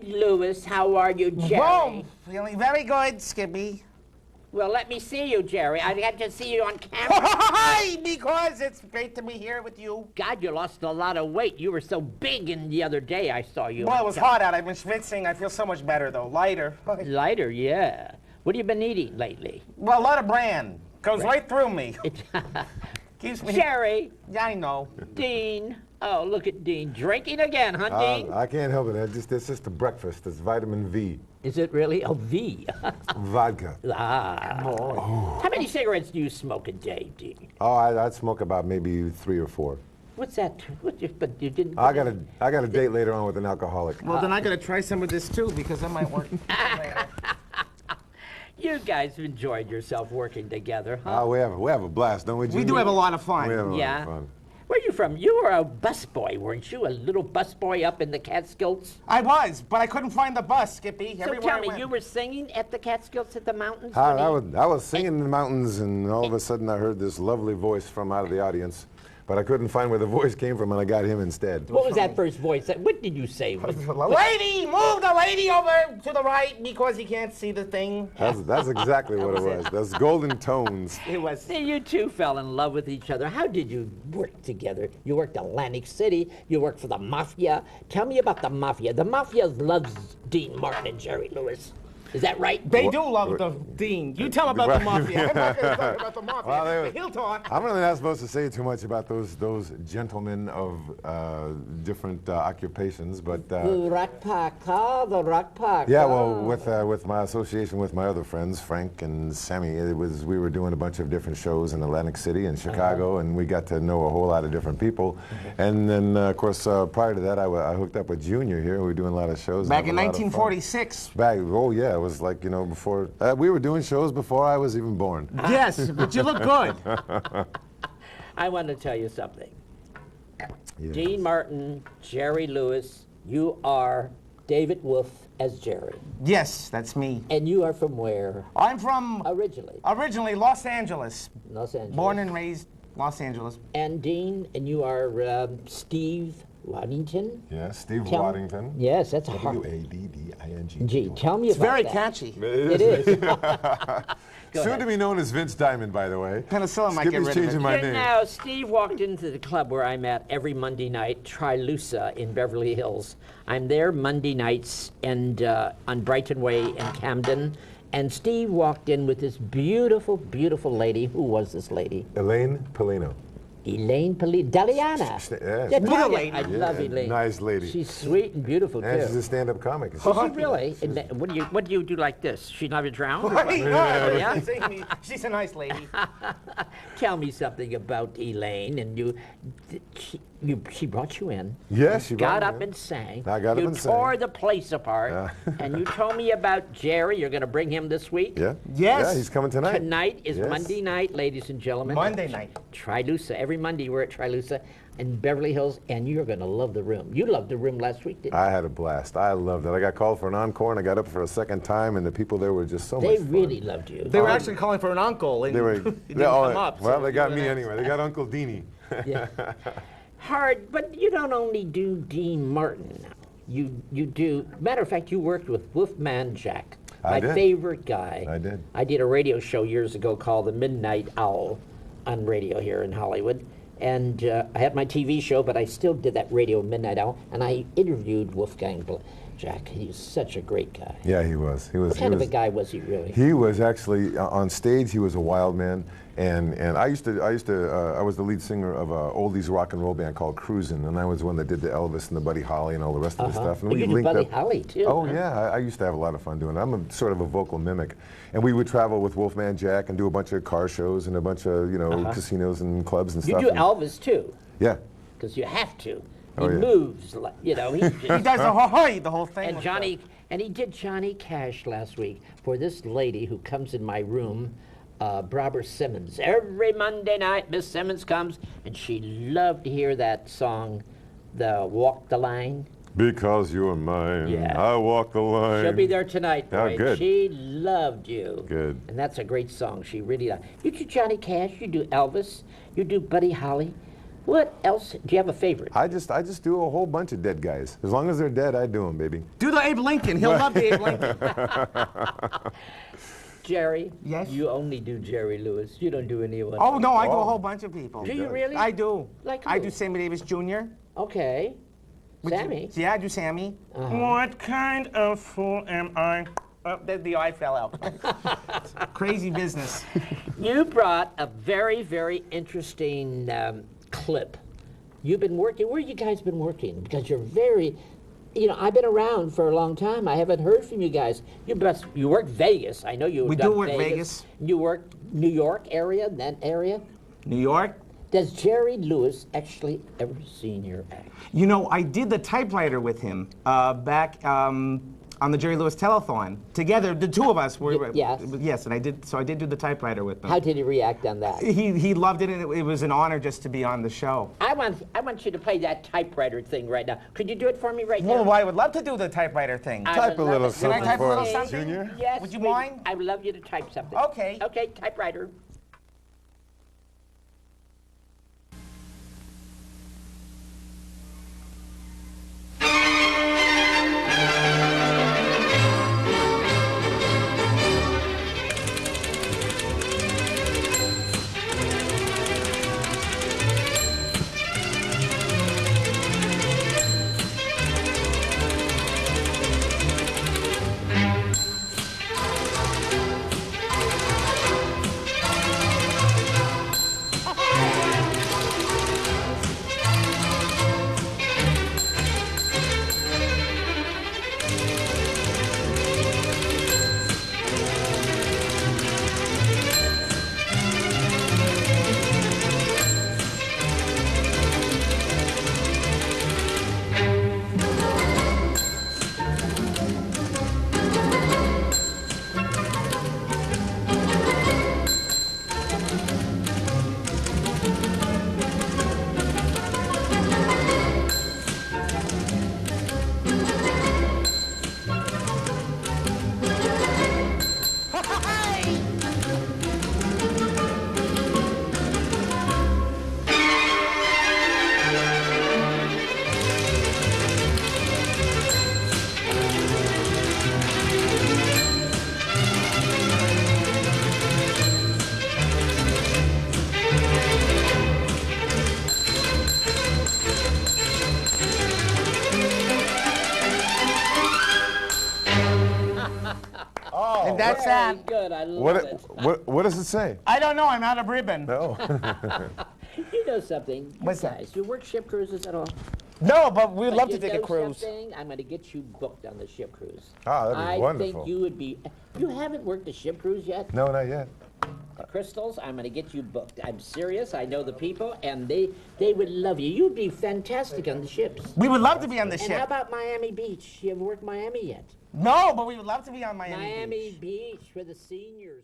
Jerry Lewis. How are you, Jerry? Whoa, feeling very good, Skippy. Well, let me see you, Jerry. I got to see you on camera. Hi, because it's great to be here with you. God, you lost a lot of weight. You were so big in the other day I saw you. Well, it was hot out. I've been schwitzing. I feel so much better, though. Lighter. Lighter, yeah. What have you been eating lately? Well, a lot of bran. Goes right through me. Keeps me... Jerry. Yeah, I know. Dean. Oh, look at Dean. Drinking again, huh, Dean? I can't help it. It's just a breakfast. It's vitamin V. Is it really? Oh, V. Vodka. Ah. Oh. How many cigarettes do you smoke a day, Dean? Oh, I'd smoke about maybe 3 or 4. What's that? But you didn't... I got a date later on with an alcoholic. Well, then I got to try some of this, too, because that might work later. You guys have enjoyed yourself working together, huh? Oh, we have a blast, don't we, Jimmy? We do have a lot of fun. We have a lot Yeah. of fun. Where are you from? You were a busboy, weren't you? A little busboy up in the Catskills? I was, but I couldn't find the bus, Skippy. So Everywhere tell I me, went. you were singing at the Catskills at the mountains? I was singing in the mountains, and all of a sudden I heard this lovely voice from out of the audience, but I couldn't find where the voice came from, and I got him instead. What was that first voice? What did you say? Lady, move the lady over to the right because he can't see the thing. That's exactly what it was. Those golden tones. It was. See, you two fell in love with each other. How did you work together? You worked Atlantic City. You worked for the Mafia. Tell me about the Mafia. The Mafia loves Dean Martin and Jerry Lewis. Is that right? They do love the Dean. You tell him about the Mafia. I'm not going to talk about the Mafia. Well, but he'll talk. I'm really not supposed to say too much about those gentlemen of different occupations, but The Rock Park, the Rock Park. yeah. Well, with my association with my other friends, Frank and Sammy, we were doing a bunch of different shows in Atlantic City and Chicago, and we got to know a whole lot of different people. And then, of course, prior to that, I hooked up with Junior here. We were doing a lot of shows. Back in 1946. Oh yeah, it was like, you know, before we were doing shows before I was even born. Yes, but you look good. I want to tell you something. Yes. Dean Martin, Jerry Lewis, you are David Wolf as Jerry. Yes, that's me. And you are from where? I'm from Originally. Los Angeles. Los Angeles. Born and raised Los Angeles. And Dean, and you are Steve Waddington? Yeah, Steve Tell- Waddington. Yes, that's a hard... Waddington. Gee, tell me It's about very that. catchy. It is. Soon to be known as Vince Diamond, by the way. Penicillin might get Skippy's rid of changing it. my name. Now, Steve walked into the club where I'm at every Monday night, Trilusa in Beverly Hills. I'm there Monday nights and on Brighton Way in Camden. And Steve walked in with this beautiful, beautiful lady. Who was this lady? Elaine Polino. Elaine Deliana. Yes. Yeah, Little Deliana. lady. I love Elaine. Nice lady. She's sweet and beautiful, And too. she's a stand-up comic. Is she really? And what do you do like this? She never drowned? Yeah. She's a nice lady. Tell me something about Elaine. And she brought you in. Yes, she got brought me up in. and sang. I got up you and sang. tore the place apart. And you told me about Jerry. You're going to bring him this week. Yeah. Yes. Yeah, he's coming tonight. Tonight is Yes. Monday night, ladies and gentlemen. Monday night. Trilusa. Every Monday we're at Trilusa in Beverly Hills, and you're going to love the room. You loved the room last week, didn't you? I had a blast. I loved it. I got called for an encore, and I got up for a second time, and the people there were just so They much fun. really loved you. They were actually calling for an uncle, and They were. he didn't come up. Well, so they got you me were anyway. They got Uncle Deanie. Yeah. Hard, but you don't only do Dean Martin. You do. Matter of fact, you worked with Wolfman Jack, I my did. favorite guy. I did. I did a radio show years ago called The Midnight Owl on radio here in Hollywood. And I had my TV show, but I still did that radio Midnight Owl. And I interviewed Wolfgang Jack. He was such a great guy. Yeah, he was. He was. What kind of a guy was he really? He was actually on stage. He was a wild man, and I was the lead singer of a oldies rock and roll band called Cruisin', and I was the one that did the Elvis and the Buddy Holly and all the rest of the stuff. And You did linked Buddy up. Holly, too. Oh huh? yeah, I used to have a lot of fun doing it. I'm a sort of a vocal mimic, and we would travel with Wolfman Jack and do a bunch of car shows and a bunch of casinos and clubs and You stuff. do and- Elvis, too, Yeah. because you have to. He Oh, yeah. moves, like, he just... He does the ho-hoy, the whole thing. And and he did Johnny Cash last week for this lady who comes in my room, Barbara Simmons. Every Monday night, Miss Simmons comes, and she loved to hear that song, the Walk the Line. Because you're mine, Yeah. I walk the line. She'll be there tonight, Oh, boy. good. She loved you. Good. And that's a great song. She really loved. You do Johnny Cash, you do Elvis, you do Buddy Holly. What else? Do you have a favorite? I just do a whole bunch of dead guys. As long as they're dead, I do them, baby. Do the Abe Lincoln. He'll love the Abe Lincoln. Jerry? Yes? You only do Jerry Lewis. You don't do anyone. Oh, no, I do a Oh. whole bunch of people. Do you really? I do. Like I who? do Sammy Davis Jr. Okay. Sammy? Yeah, I do Sammy. What kind of fool am I? Oh, the eye fell out. Crazy business. You brought a very, very interesting clip. You've been working. Where you guys been working? Because you're very, you know, I've been around for a long time. I haven't heard from you guys. You work Vegas. I know you. We do work Vegas. You work New York area, that area. New York. Does Jerry Lewis actually ever seen your act? You know, I did the typewriter with him back on the Jerry Lewis telethon. Together, the two of us were. Yes. Yes, and I did do the typewriter with him. How did he react on that? He loved it, and it was an honor just to be on the show. I want you to play that typewriter thing right now. Could you do it for me right now? Well, I would love to do the typewriter thing. I Type would a love little it. Can I something type a for little us, something? Junior. Yes. Would you please. mind? I would love you to type something. Okay. Okay, typewriter. And that's Very that. good. I love it. What does it say? I don't know. I'm out of ribbon. No. You know something? You What's that? guys, you work ship cruises at all? No, but we'd love You to take a know cruise. something? I'm going to get you booked on the ship cruise. Ah, that'd be I wonderful. think you would be. You haven't worked a ship cruise yet? No, not yet. The Crystals, I'm going to get you booked. I'm serious. I know the people, and they would love you. You'd be fantastic on the ships. We would love to be on the And how ship. about Miami Beach? You ever worked Miami yet? No, but we would love to be on Miami Miami Beach. Beach for the seniors.